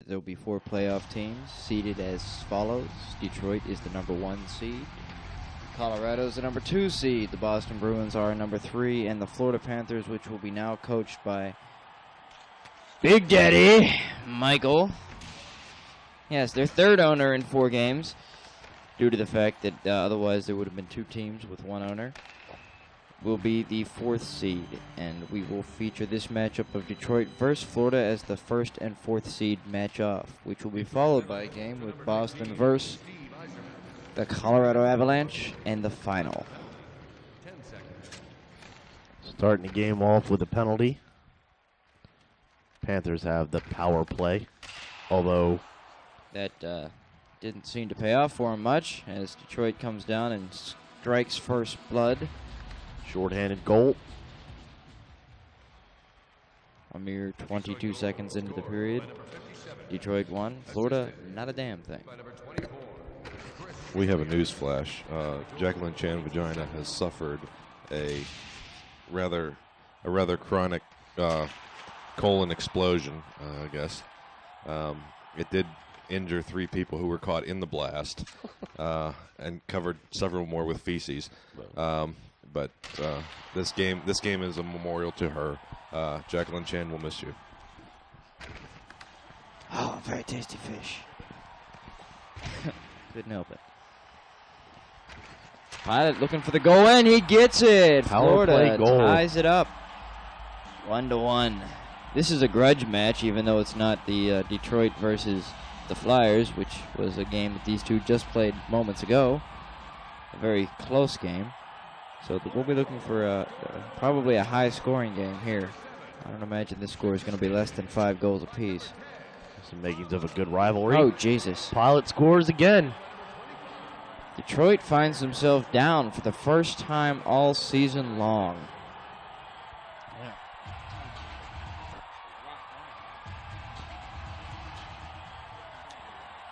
There will be 4 playoff teams seeded as follows. Detroit is the #1 seed. Colorado is the #2 seed. The Boston Bruins are #3, and the Florida Panthers, which will be now coached by Big Daddy Michael. Yes, their 3rd owner in 4 games, due to the fact that otherwise there would have been 2 teams with 1 owner. Will be the 4th seed, and we will feature this matchup of Detroit versus Florida as the 1st and 4th seed match off, which will be followed by a game with Boston versus the Colorado Avalanche and the final. Starting the game off with a penalty. Panthers have the power play, although that didn't seem to pay off for him much as Detroit comes down and strikes first blood. Shorthanded goal. A mere 22 seconds into the period. Detroit won. Florida, not a damn thing. We have a news flash. Jacqueline Chan Vagina has suffered a rather chronic colon explosion, I guess. It did injure 3 people who were caught in the blast and covered several more with feces. But this game is a memorial to her. Jacqueline Chan will miss you. Oh, very tasty fish. Couldn't help it. Pilat looking for the goal, and he gets it. Power play Florida goal. ties it up 1-1. This is a grudge match, even though it's not the Detroit versus the Flyers, which was a game that these two just played moments ago. A very close game. So we'll be looking for probably a high-scoring game here. I don't imagine this score is going to be less than 5 goals apiece. Some makings of a good rivalry. Oh, Jesus. Pilat scores again. Detroit finds himself down for the first time all season long.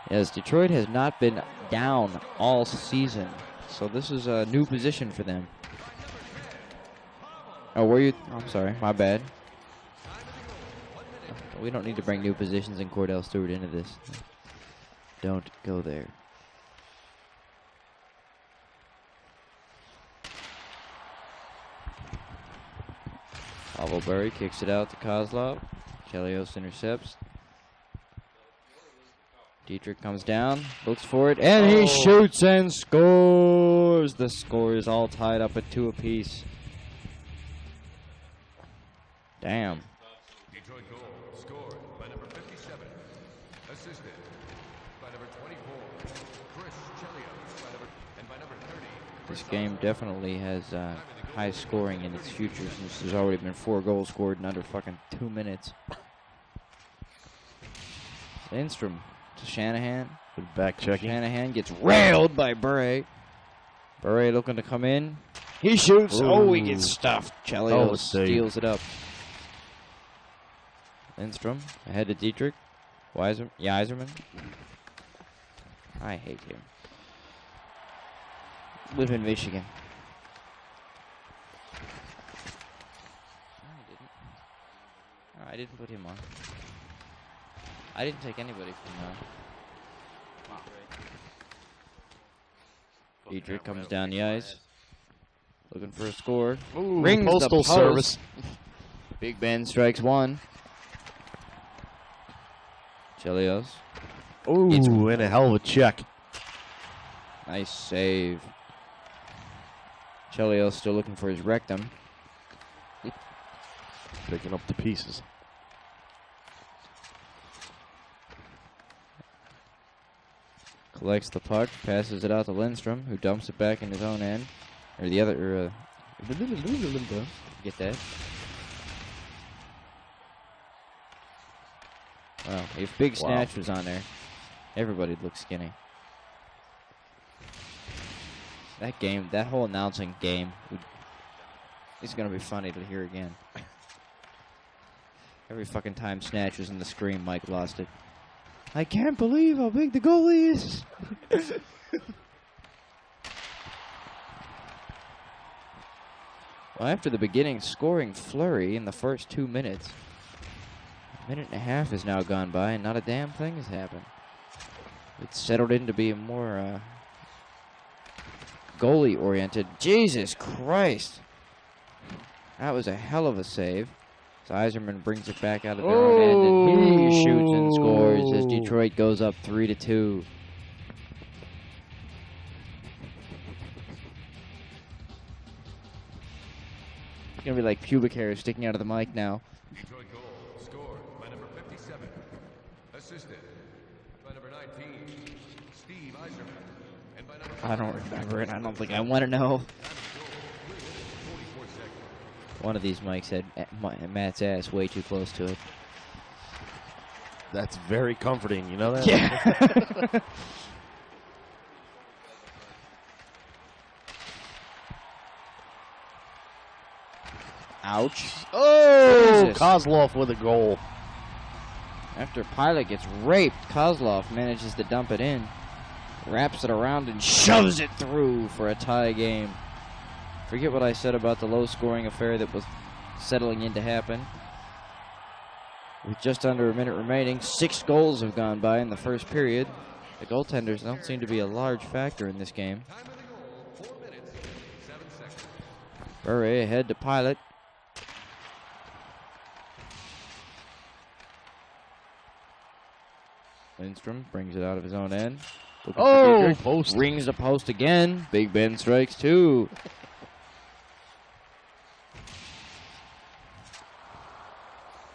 Yes, Detroit has not been down all season, so this is a new position for them. Oh, were you? I'm sorry, my bad. We don't need to bring new positions and Cordell Stewart into this. Don't go there. Pavelberry kicks it out to Kozlov. Chelios intercepts. Dietrich comes down, looks for it, and he shoots and scores. The score is all tied up at 2 apiece. Damn. Detroit goal scored by number 57, assisted by number 24, Chris Chelios, and by number 30. This game definitely has high scoring in its future since there's already been 4 goals scored in under fucking 2 minutes. Lindstrom to Shanahan. Back checking. Shanahan gets railed by Bure. Bure looking to come in. He shoots. Ooh. Oh, he gets stuffed. Chelios steals it up. Lindstrom ahead to Dietrich. Yzerman. I hate him. Live in Michigan. No, I didn't put him on. I didn't take anybody from Dietrich comes down the ice. Looking for a score. Ooh, Rings Postal the post. Service. Big Ben strikes 1. Chelios. Ooh, and a hell of a check. Nice save. Chelios still looking for his rectum. Picking up the pieces. Collects the puck, passes it out to Lindstrom, who dumps it back in his own end. Or the other, get that. Wow, if Big Snatch was on there, everybody'd look skinny. That game, that whole announcing game, is going to be funny to hear again. Every fucking time Snatch was in the screen, Mike lost it. I can't believe how big the goalie is. Well, after the beginning scoring flurry in the first 2 minutes, Minute and a half has now gone by, and not a damn thing has happened. It's settled in to be a more goalie-oriented. Jesus Christ. That was a hell of a save. So Yzerman brings it back out of their own end, and he shoots and scores as Detroit goes up 3-2. It's going to be like pubic hair sticking out of the mic now. Detroit goal scored by number 57. Assisted by number 19, Steve Yzerman. And by number I don't remember it. I don't think I want to know. 44 seconds. One of these mics had Matt's ass way too close to it. That's very comforting. You know that? Yeah. Ouch. Oh, Jesus. Kozlov with a goal. After Pilat gets raped, Kozlov manages to dump it in, wraps it around, and shoves it through for a tie game. Forget what I said about the low-scoring affair that was settling in to happen. With just under a minute remaining, 6 goals have gone by in the first period. The goaltenders don't seem to be a large factor in this game. Time of the goal, 4 minutes, 7 seconds. Bure ahead to Pilat. Lindstrom brings it out of his own end. Looking for Oh, Dietrich. post. Rings the post again. Big Ben strikes 2.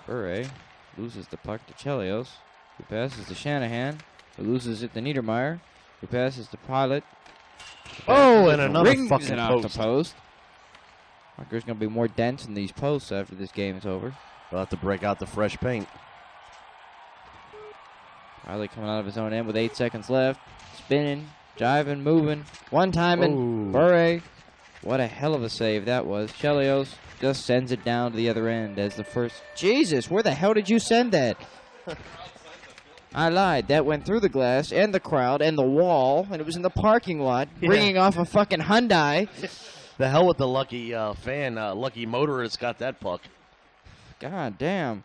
Bure loses the puck to Chelios, who passes to Shanahan, who loses it to Niedermeyer, who passes to Pilat. Oh, and another rings fucking it off post. the post. There's going to be more dents in these posts after this game is over. They'll have to break out the fresh paint. Riley coming out of his own end with 8 seconds left. Spinning, jiving, moving. One-timing. Oh. Bure. What a hell of a save that was. Chelios just sends it down to the other end as the first. Jesus, where the hell did you send that? I lied. That went through the glass and the crowd and the wall, and it was in the parking lot, bringing off a fucking Hyundai. The hell with the lucky fan. Lucky motorist got that puck. God damn.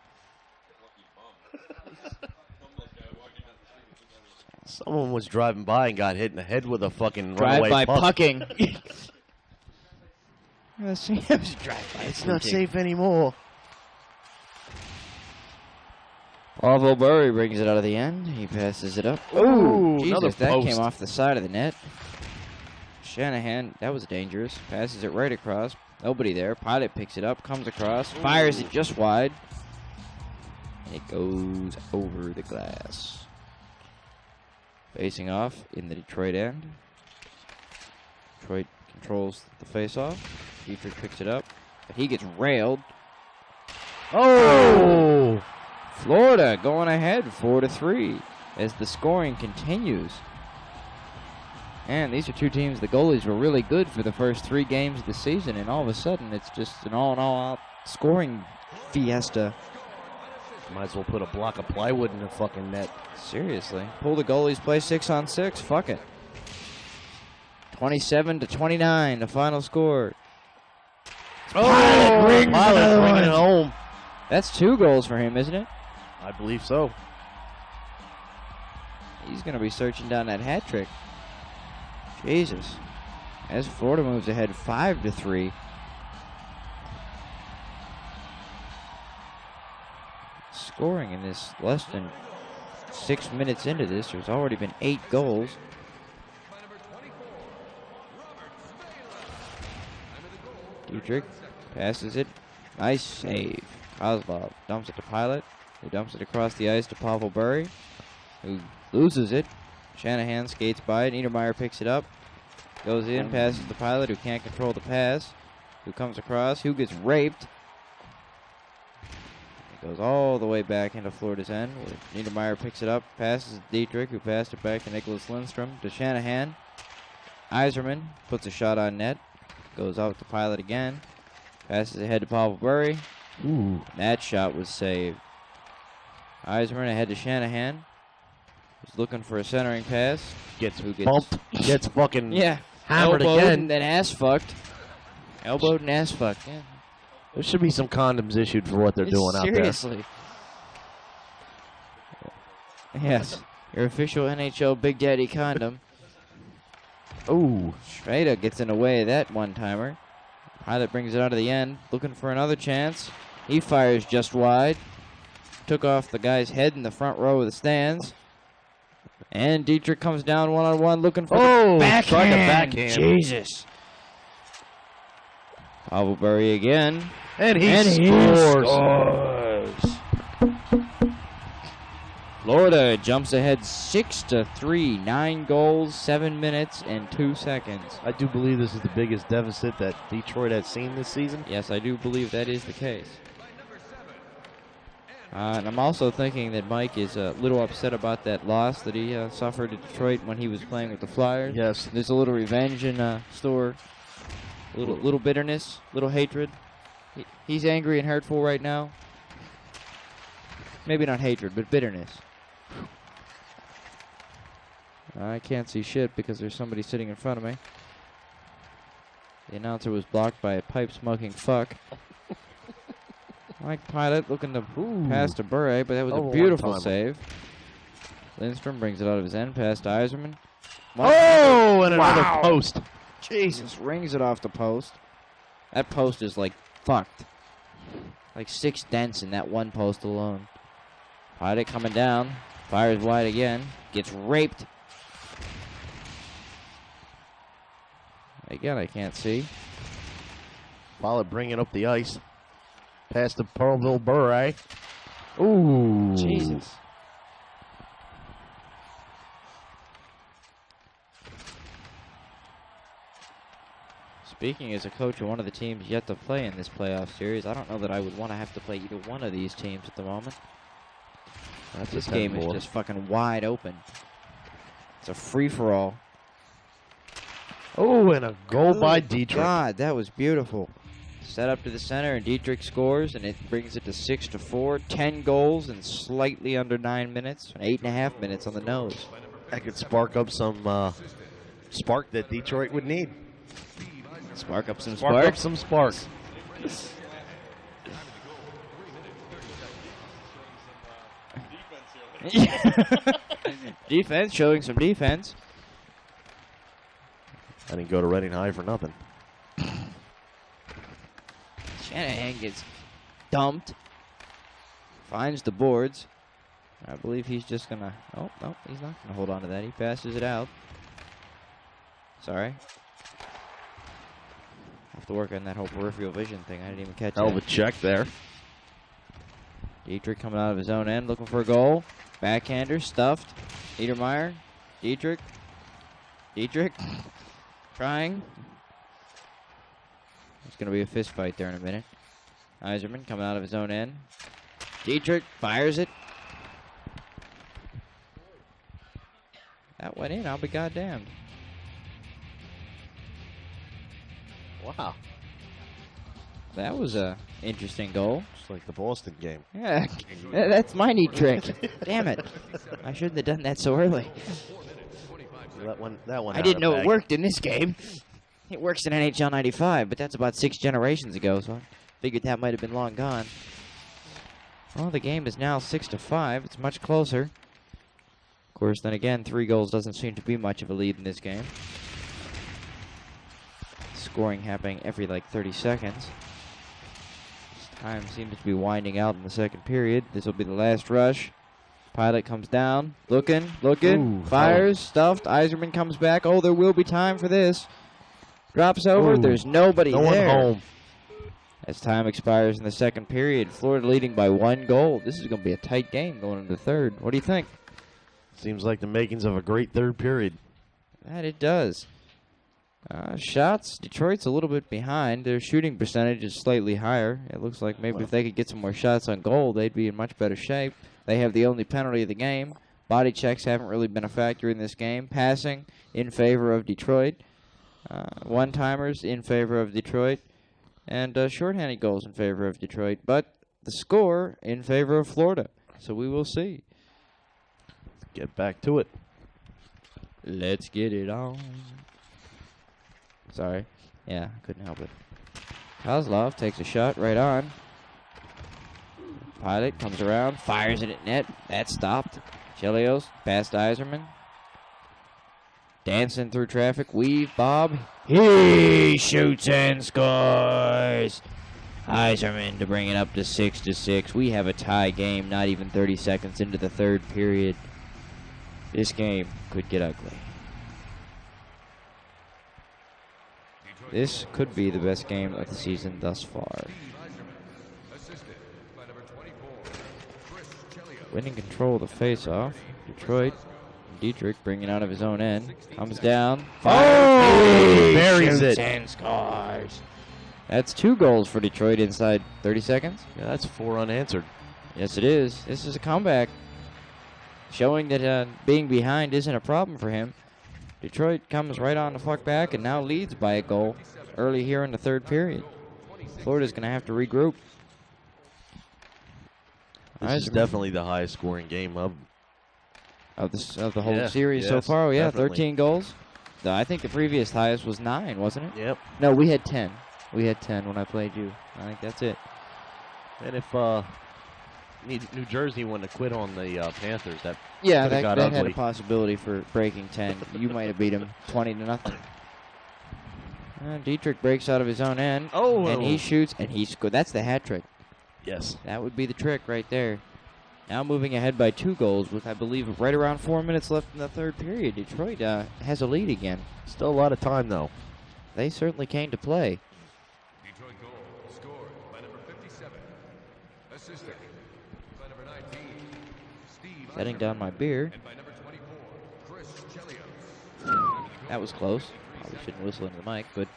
Someone was driving by and got hit in the head with a fucking runaway Drive-by puck. pucking. Drive-by. It's not safe anymore. Pavel Bure brings it out of the end. He passes it up. Ooh, another Jesus, that post. came off the side of the net. Shanahan, that was dangerous. Passes it right across. Nobody there. Pilat picks it up, comes across, fires it just wide. And it goes over the glass. Facing off in the Detroit end. Detroit controls the faceoff. Dietrich picks it up, but he gets railed. Oh! Florida going ahead 4-3 as the scoring continues. And these are two teams, the goalies were really good for the first 3 games of the season, and all of a sudden it's just an all-in-all-out scoring fiesta. Might as well put a block of plywood in the fucking net. Seriously. Pull the goalies, play 6-on-6. Fuck it. 27-29, the final score. Oh! bringing another bringing it one. home. That's 2 goals for him, isn't it? I believe so. He's going to be searching down that hat trick. Jesus. As Florida moves ahead 5-3. Scoring in this less than 6 minutes into this, there's already been 8 goals. By number 24, Robert Smaila. Dietrich passes it. Nice save. Kozlov dumps it to Pilat, who dumps it across the ice to Pavel Bure, who loses it. Shanahan skates by it. Niedermeyer picks it up. Goes in, passes to Pilat, who can't control the pass. Who comes across, who gets raped. It goes all the way back into Florida's end. Where Niedermeyer picks it up, passes to Dietrich, who passed it back to Nicholas Lindstrom, to Shanahan. Yzerman puts a shot on net. Goes out to Pilat again. Passes ahead to Pavel Bure. Ooh. That shot was saved. Yzerman ahead to Shanahan. He's looking for a centering pass. Gets Who gets- bumped. Gets fucking Yeah. hammered Elbowed again. and then ass fucked. Elbowed and ass fucked. Yeah. There should be some condoms issued for what they're doing out there. Seriously. Yes, your official NHL Big Daddy condom. Ooh, Schrader gets in the way of that one-timer. Pilat brings it out of the end, looking for another chance. He fires just wide. Took off the guy's head in the front row of the stands. And Dietrich comes down one-on-one looking for the backhand. Jesus. Pavelbury again. And he scores. Florida jumps ahead 6-3. 9 goals, 7 minutes, and 2 seconds. I do believe this is the biggest deficit that Detroit has seen this season. Yes, I do believe that is the case. And I'm also thinking that Mike is a little upset about that loss that he suffered at Detroit when he was playing with the Flyers. Yes. There's a little revenge in store, a little bitterness, little hatred. He's angry and hurtful right now. Maybe not hatred, but bitterness. I can't see shit because there's somebody sitting in front of me. The announcer was blocked by a pipe-smoking fuck. Mike Pilat looking to pass to Bure, but that was a beautiful save. Lindstrom brings it out of his end, pass to Yzerman. Oh, and another post. Jesus, rings it off the post. That post is like fucked. Like 6 dents in that one post alone. Pilat coming down, fires wide again, gets raped. Again, I can't see. Pilat bringing up the ice. Pass to Pearlville Bure. Ooh. Jesus. Speaking as a coach of one of the teams yet to play in this playoff series, I don't know that I would want to have to play either one of these teams at the moment. This game is just fucking wide open. It's a free-for-all. Oh, and a goal by Dietrich. God, that was beautiful. Set up to the center, and Dietrich scores, and it brings it to 6-4. 10 goals in slightly under 9 minutes, and 8.5 minutes on the nose. That could spark up some spark that Detroit would need. Spark up some Spark up some spark. Defense, showing some defense. I didn't go to Reading High for nothing. Shanahan gets dumped. Finds the boards. I believe he's just going to... Oh, no, he's not going to hold on to that. He passes it out. Sorry. Have to work on that whole peripheral vision thing. I didn't even catch Hell of a that. check there. Dietrich coming out of his own end, looking for a goal. Backhander, stuffed. Niedermeyer. Dietrich. Trying. There's going to be a fist fight there in a minute. Yzerman coming out of his own end. Dietrich fires it. That went in. I'll be goddamned. Wow. That was a interesting goal. Just like the Boston game. Yeah, that's my neat trick. Damn it. I shouldn't have done that so early. That one I didn't know it worked in this game. It works in NHL 95, but that's about 6 generations ago, so I figured that might have been long gone. Well, the game is now 6-5. It's much closer. Of course, then again, 3 goals doesn't seem to be much of a lead in this game. Scoring happening every, 30 seconds. Time seems to be winding out in the second period. This will be the last rush. Pilat comes down, looking, Ooh, fires, stuffed. Yzerman comes back. Oh, there will be time for this. Drops over. Ooh, There's nobody no there. one home. As time expires in the second period, Florida leading by 1 goal. This is going to be a tight game going into the third. What do you think? Seems like the makings of a great third period. That it does. Shots, Detroit's a little bit behind. Their shooting percentage is slightly higher. It looks like maybe if they could get some more shots on goal, they'd be in much better shape. They have the only penalty of the game. Body checks haven't really been a factor in this game. Passing in favor of Detroit. One-timers in favor of Detroit. And shorthanded goals in favor of Detroit. But the score in favor of Florida. So we will see. Let's get back to it. Let's get it on. Sorry. Yeah, couldn't help it. Kozlov takes a shot right on. Pilat comes around, fires it at net. That stopped. Chelios, past Iserman. Dancing through traffic, weave, Bob. He shoots and scores. Iserman to bring it up to 6-6. We have a tie game, not even 30 seconds into the third period. This game could get ugly. This could be the best game of the season thus far. Winning control of the face-off. Detroit. Dietrich bringing out of his own end. Comes down. Buries it. And scores. That's 2 goals for Detroit inside 30 seconds. Yeah, that's 4 unanswered. Yes, it is. This is a comeback. Showing that being behind isn't a problem for him. Detroit comes right on the puck back and now leads by a goal early here in the third period. Florida's going to have to regroup. This is definitely the highest scoring game of the whole series so far. Yeah, definitely. 13 goals. I think the previous highest was 9, wasn't it? Yep. No, we had 10. We had 10 when I played you. I think that's it. And if New Jersey wanted to quit on the Panthers, that that had a possibility for breaking 10. You might have beat them 20-0. Dietrich breaks out of his own end. And he shoots and he scores. That's the hat trick. Yes. That would be the trick right there. Now moving ahead by 2 goals with, I believe, right around 4 minutes left in the third period. Detroit has a lead again. Still a lot of time, though. They certainly came to play. Detroit goal scored by number 57. Assistant by number 19, Steve. Setting down my beer. And by number 24, Chris Chelios. That was close. Probably shouldn't whistle into the mic, but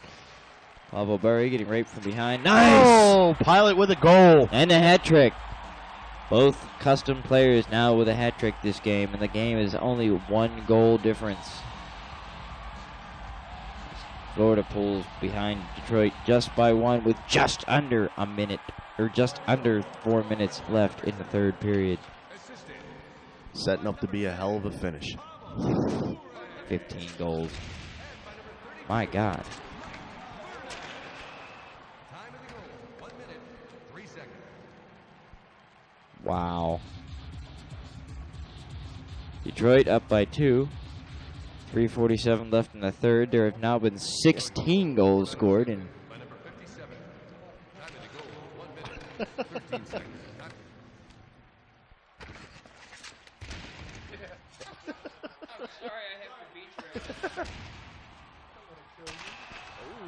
Pavel Bury getting raped from behind. Nice! Oh, Pilat with a goal. And a hat trick. Both custom players now with a hat trick this game, and the game is only 1 goal difference. Florida pulls behind Detroit just by 1 with just under a minute, or just under 4 minutes left in the third period. Setting up to be a hell of a finish. 15 goals. My God. Wow. Detroit up by 2. 3:47 left in the third. There have now been 16 goals scored. And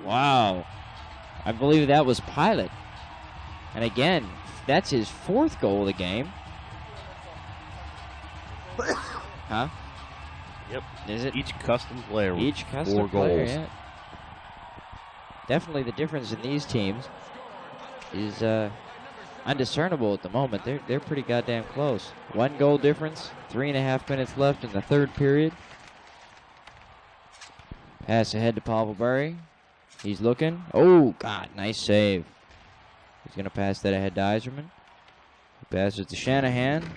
wow. I believe that was Pilat. And again, that's his 4th goal of the game. Huh? Yep. Is it? Each custom player with Each custom 4 player, goals. yeah. Definitely the difference in these teams is undiscernible at the moment. They're pretty goddamn close. 1 goal difference, 3.5 minutes left in the third period. Pass ahead to Pavel Bury. He's looking. Oh, God, nice save. He's going to pass that ahead to Iserman. He passes to Shanahan.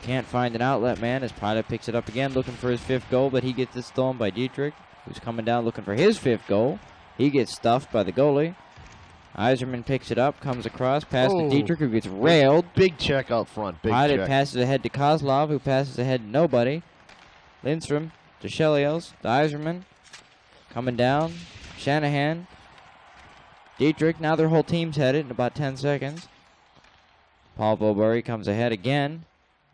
Can't find an outlet man as Pilat picks it up again, looking for his 5th goal, but he gets it stolen by Dietrich, who's coming down looking for his 5th goal. He gets stuffed by the goalie. Iserman picks it up, comes across, pass to Dietrich, who gets railed. Big check out front. Pilat passes ahead to Kozlov, who passes ahead to nobody. Lindstrom to Chelios, to Iserman. Coming down. Shanahan. Dietrich. Now their whole team's headed in about 10 seconds. Pavel Bury comes ahead again.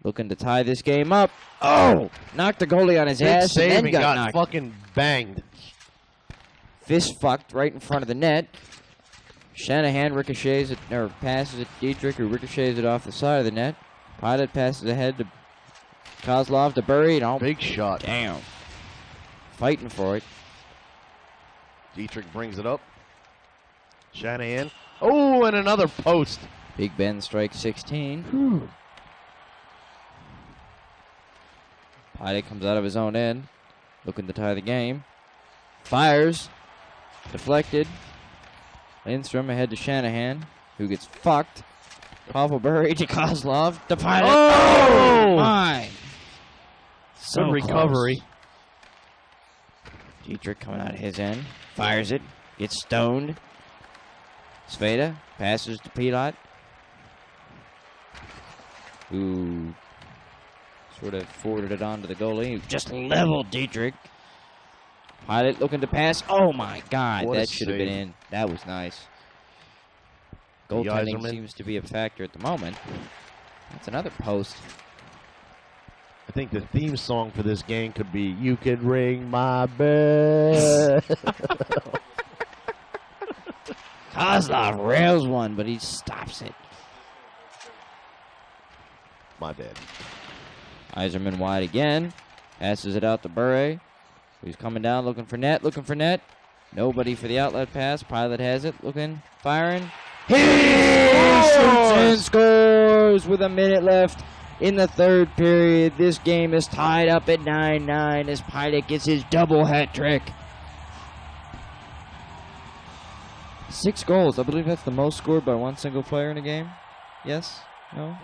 Looking to tie this game up. Oh! Knocked the goalie on his ass and then got knocked. Fucking banged. Fist fucked right in front of the net. Shanahan ricochets it, or passes it to Dietrich, who ricochets it off the side of the net. Pilat passes ahead to Kozlov to Bury. And big shot. Damn. Fighting for it. Dietrich brings it up. Shanahan. Oh, and another post. Big Ben strikes 16. Pilat comes out of his own end, looking to tie the game. Fires. Deflected. Lindstrom ahead to Shanahan, who gets fucked. Pavel Bury to Kozlov to Pilat. Oh, my. Some recovery. Close. Dietrich coming out of his end. Fires it. Gets stoned. Sveda passes to Pilat, who Sort of forwarded it on to the goalie. Just leveled Dietrich. Pilat looking to pass. Oh, my God. What a That should have been save. in. That was nice. Goaltending Yzerman. seems to be a factor at the moment. That's another post. I think the theme song for this game could be "You Could Ring My Bell." Kozlov rails one, but he stops it. My bad. Yzerman wide again. Passes it out to Bure. He's coming down, looking for net, Nobody for the outlet pass. Pilat has it, looking, firing. He shoots and scores with a minute left in the third period. This game is tied up at 9-9 as Pilat gets his double hat trick. 6 goals. I believe that's the most scored by one single player in a game. Yes? No?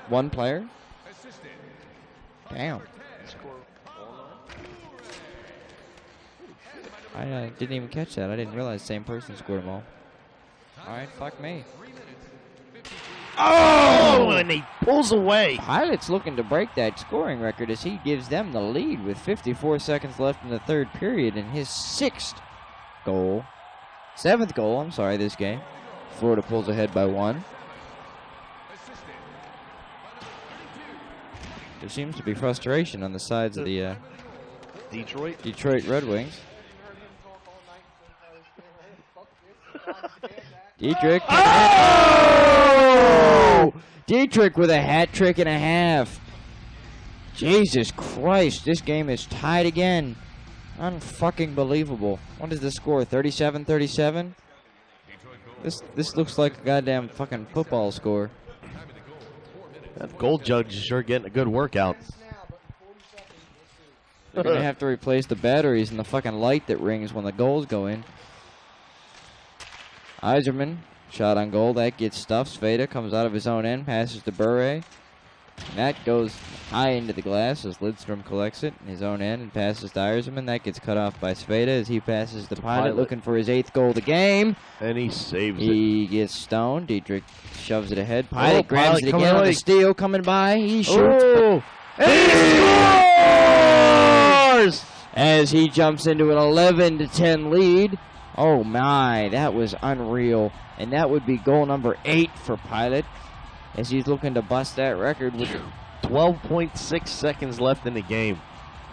One player? Damn. I didn't even catch that. I didn't realize the same person scored them all. All right, fuck me. Oh, and he pulls away. Pilat's looking to break that scoring record as he gives them the lead with 54 seconds left in the third period and his 7th goal, this game. Florida pulls ahead by 1. There seems to be frustration on the sides of the Detroit Red Wings. Dietrich. Oh! Dietrich with a hat trick and a half. Jesus Christ, this game is tied again. Unfucking believable. What is the score? 37-37? This looks like a goddamn fucking football score. That goal judge is sure getting a good workout. They're going to have to replace the batteries and the fucking light that rings when the goals go in. Yzerman, shot on goal. That gets stuffed. Sveda comes out of his own end, passes to Bure. And that goes high into the glass as Lidstrom collects it in his own end and passes to Yzerman. That gets cut off by Sveda as he passes to Pilat, looking for his 8th goal of the game. And he saves it. He gets stoned. Dietrich shoves it ahead. Pilat grabs Pilat it again on the steal coming by. He shoots. Oh, and he scores! As he jumps into an 11-10 lead. Oh my, that was unreal. And that would be goal number 8 for Pilat as he's looking to bust that record with 12.6 seconds left in the game.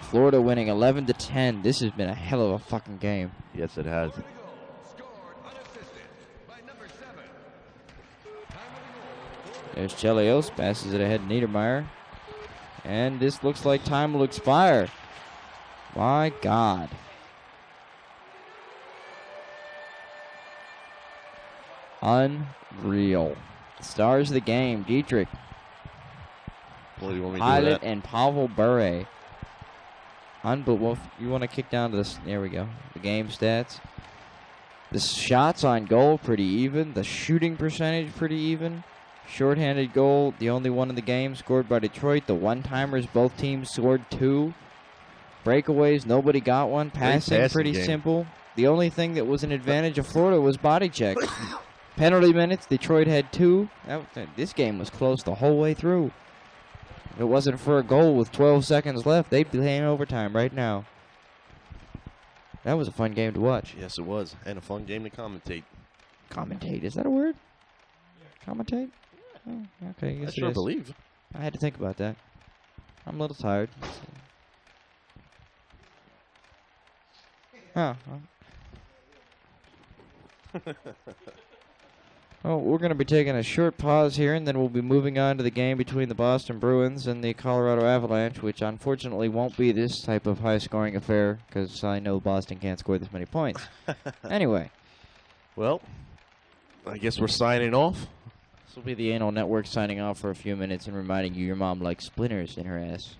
Florida winning 11-10. This has been a hell of a fucking game. Yes, it has. There's Chelios, passes it ahead to Niedermeyer. And this looks like time will expire. My God. Unreal. Stars of the game, Dietrich, Pilat, and Pavel Bure. Unbelievable. You want to kick down to this? There we go. The game stats. The shots on goal, pretty even. The shooting percentage, pretty even. Shorthanded goal, the only one in the game, scored by Detroit. The one-timers, both teams scored 2. Breakaways, nobody got one. Passing, pretty simple. The only thing that was an advantage of Florida was body check. Penalty minutes, Detroit had 2. This game was close the whole way through. If it wasn't for a goal with 12 seconds left, they'd be playing overtime right now. That was a fun game to watch. Yes, it was. And a fun game to commentate. Commentate, is that a word? Commentate? Oh, okay, I guess I sure it is. believe. I had to think about that. I'm a little tired. Huh. Well, we're going to be taking a short pause here, and then we'll be moving on to the game between the Boston Bruins and the Colorado Avalanche, which unfortunately won't be this type of high-scoring affair because I know Boston can't score this many points. Anyway. Well, I guess we're signing off. This will be the Anal Network signing off for a few minutes and reminding you your mom likes splinters in her ass.